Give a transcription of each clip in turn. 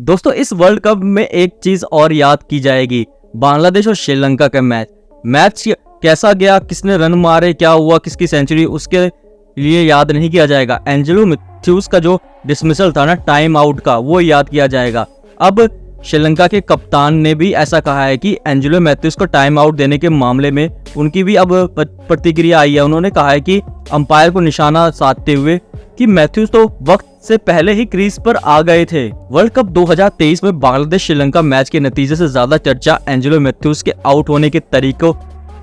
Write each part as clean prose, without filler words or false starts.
दोस्तों इस world cup में एक चीज और याद की जाएगी, बांग्लादेश और श्रीलंका का मैच कैसा गया, किसने रन मारे, क्या हुआ, किसकी सेंचुरी, उसके लिए याद नहीं किया जाएगा। एंजेलो मैथ्यूज का जो डिसमिसल था ना टाइम आउट का, वो याद किया जाएगा। अब श्रीलंका के कप्तान ने भी ऐसा कहा है कि एंजेलो मैथ्यूज को टाइम आउट देने के मामले में उनकी भी अब प्रतिक्रिया आई है। उन्होंने कहा है कि अंपायर को निशाना साधते हुए कि मैथ्यूज तो वक्त से पहले ही क्रीज पर आ गए थे। वर्ल्ड कप 2023 में बांग्लादेश श्रीलंका मैच के नतीजे से ज्यादा चर्चा एंजेलो मैथ्यूज के आउट होने के तरीकों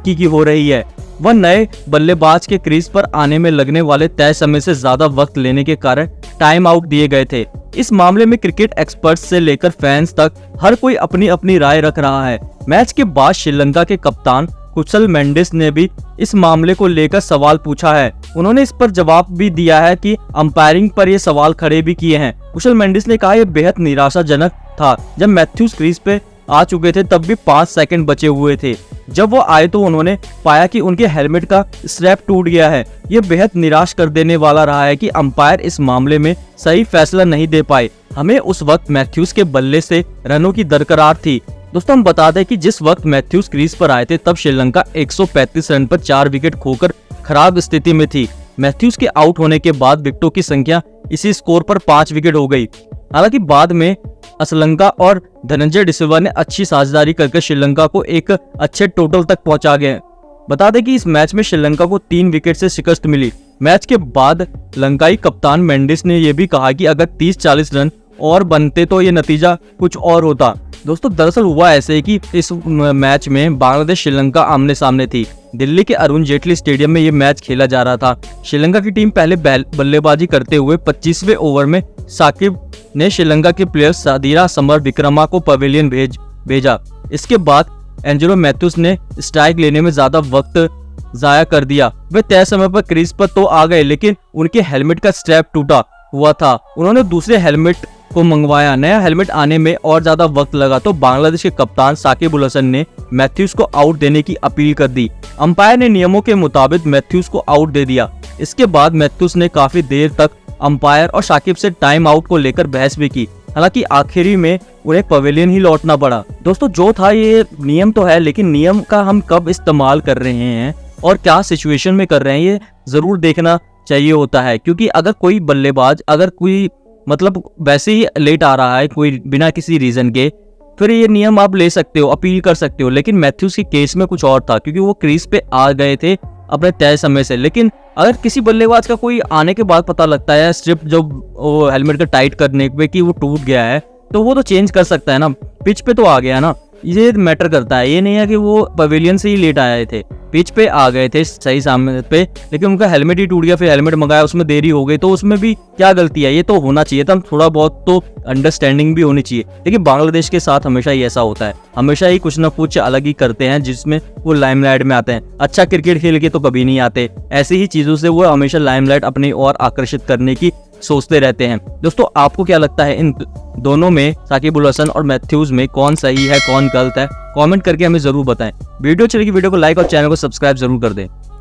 की हो रही है। वह नए बल्लेबाज के क्रीज पर आने में लगने वाले तय समय से ज्यादा वक्त लेने के कारण टाइम आउट दिए गए थे। इस मामले में क्रिकेट एक्सपर्ट्स से लेकर फैंस तक हर कोई अपनी अपनी राय रख रहा है। मैच के बाद श्रीलंका के कप्तान कुशल मेंडिस ने भी इस मामले को लेकर सवाल पूछा है। उन्होंने इस पर जवाब भी दिया है कि अंपायरिंग पर ये सवाल खड़े भी किए हैं। कुशल मेंडिस ने कहा यह बेहद निराशाजनक था। जब मैथ्यूज क्रीज पे आ चुके थे तब भी 5 सेकंड बचे हुए थे। जब वो आए तो उन्होंने पाया कि उनके हेलमेट का स्ट्रैप टूट गया है। ये बेहद निराश कर देने वाला रहा है कि अंपायर इस मामले में सही फैसला नहीं दे पाए। हमें उस वक्त मैथ्यूज के बल्ले से रनों की दरकरार थी। दोस्तों हम बता दें कि जिस वक्त मैथ्यूज क्रीज पर आए थे तब श्रीलंका 135 रन पर 4 विकेट खोकर खराब स्थिति में थी। मैथ्यूज के आउट होने के बाद विकेटों की संख्या इसी स्कोर पर 5 विकेट हो गई। हालांकि बाद में असलंका और धनंजय डिसिल्वा ने अच्छी साझेदारी करके श्रीलंका को एक अच्छे टोटल तक पहुंचा गए। बता दें कि इस मैच में श्रीलंका को 3 विकेट से शिकस्त मिली। मैच के बाद लंकाई कप्तान मेंडिस ने यह भी कहा कि अगर 30-40 रन और बनते तो ये नतीजा कुछ और होता। दोस्तों दरअसल हुआ ऐसे कि इस मैच में बांग्लादेश श्रीलंका आमने सामने थी। दिल्ली के अरुण जेटली स्टेडियम में ये मैच खेला जा रहा था। श्रीलंका की टीम पहले बल्लेबाजी करते हुए 25वें ओवर में साकिब ने श्रीलंका के प्लेयर सादिरा समर विक्रमा को पवेलियन भेजा। इसके बाद एंजेलो मैथ्यूज ने स्ट्राइक लेने में ज्यादा वक्त जाया कर दिया। वे तय समय पर क्रीज पर तो आ गए लेकिन उनके हेलमेट का स्ट्रैप टूटा हुआ था। उन्होंने दूसरे हेलमेट को मंगवाया। नया हेलमेट आने में और ज्यादा वक्त लगा तो बांग्लादेश के कप्तान साकिब उल हसन ने मैथ्यूज को आउट देने की अपील कर दी। अंपायर ने नियमों के मुताबिक मैथ्यूज को आउट दे दिया। इसके बाद मैथ्यूज ने काफी देर तक अंपायर और साकिब से टाइम आउट को लेकर बहस भी की। हालांकि आखिरी में उन्हें पवेलियन ही लौटना पड़ा। दोस्तों जो था ये नियम तो है, लेकिन नियम का हम कब इस्तेमाल कर रहे हैं और क्या सिचुएशन में कर रहे हैं ये जरूर देखना चाहिए होता है। क्योंकि अगर कोई बल्लेबाज अगर कोई मतलब वैसे ही लेट आ रहा है कोई बिना किसी रीजन के, फिर ये नियम आप ले सकते हो, अपील कर सकते हो। लेकिन मैथ्यूज के केस में कुछ और था क्योंकि वो क्रीज पे आ गए थे अपने तय समय से। लेकिन अगर किसी बल्लेबाज का कोई आने के बाद पता लगता है स्ट्रिप जो वो हेलमेट का टाइट करने पे कि वो टूट गया है तो वो तो चेंज कर सकता है ना, पिच पे तो आ गया ना, ये मैटर करता है। ये नहीं है कि वो पवेलियन से ही लेट आए थे, पिच पे आ गए थे सही सामने पे, लेकिन उनका हेलमेट ही टूट गया, फिर हेलमेट मंगाया उसमें देरी हो गई तो उसमें भी क्या गलती है। ये तो होना चाहिए था, थोड़ा बहुत तो अंडरस्टैंडिंग भी होनी चाहिए। लेकिन बांग्लादेश के साथ हमेशा ही ऐसा होता है, हमेशा ही कुछ ना कुछ अलग ही करते हैं जिसमें वो लाइमलाइट में आते हैं। अच्छा क्रिकेट खेल के तो कभी नहीं आते, ऐसी ही चीजों से वो हमेशा लाइमलाइट अपनी ओर आकर्षित करने की सोचते रहते हैं। दोस्तों आपको क्या लगता है इन दोनों में, साकिब उल हसन और मैथ्यूज में कौन सही है कौन गलत है? कमेंट करके हमें जरूर बताएं। वीडियो अच्छी लगी वीडियो को लाइक और चैनल को सब्सक्राइब जरूर कर दें।